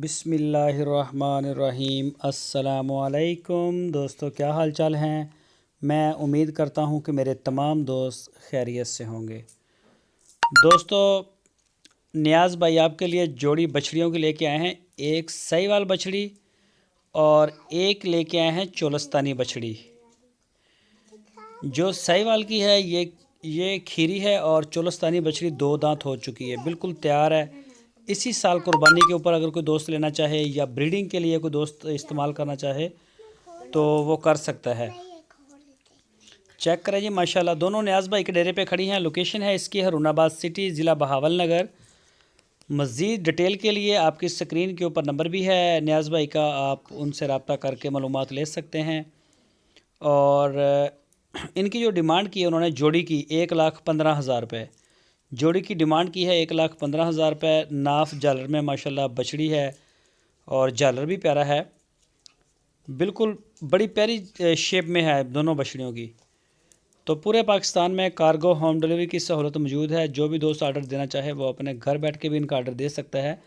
बिस्मिल्लाहिर्रहमानिर्रहीम। अस्सलामुअलैकुम दोस्तों, क्या हाल चाल हैं। मैं उम्मीद करता हूं कि मेरे तमाम दोस्त खैरियत से होंगे। दोस्तों, नियाज़ भाई आपके लिए जोड़ी बछड़ियों की लेके आए हैं। एक साहिवाल बछड़ी और एक लेके आए हैं चोलस्तानी बछड़ी। जो साहिवाल की है ये खीरी है और चोलस्तानी बछड़ी 2 दांत हो चुकी है, बिल्कुल तैयार है। इसी साल कुर्बानी के ऊपर अगर कोई दोस्त लेना चाहे या ब्रीडिंग के लिए कोई दोस्त इस्तेमाल करना चाहे तो वो कर सकता है। चेक करें जी, माशाल्लाह दोनों नियाज़ भाई के डेरे पे खड़ी हैं। लोकेशन है इसकी हरूनाबाद सिटी, ज़िला बहावल नगर। मज़ीद डिटेल के लिए आपकी स्क्रीन के ऊपर नंबर भी है नियाज़ भाई का, आप उनसे रब्ता करके मालूमात ले सकते हैं। और इनकी जो डिमांड की है उन्होंने जोड़ी की 1,15,000 रुपये जोड़ी की डिमांड की है। 1,15,000 रुपये। नाफ झालर में माशाल्लाह बछड़ी है और झालर भी प्यारा है, बिल्कुल बड़ी प्यारी शेप में है दोनों बछड़ियों की। तो पूरे पाकिस्तान में कार्गो होम डिलीवरी की सहूलत मौजूद है। जो भी दोस्त आर्डर देना चाहे वो अपने घर बैठ के भी इनका आर्डर दे सकता है,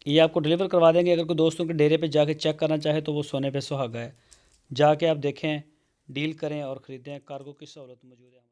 ये आपको डिलीवर करवा देंगे। अगर कोई दोस्तों के डेरे पे जाके चेक करना चाहे तो वो सोने पे सुहागा है। जाके आप देखें, डील करें और ख़रीदें। कार्गो की सहूलत मौजूद है।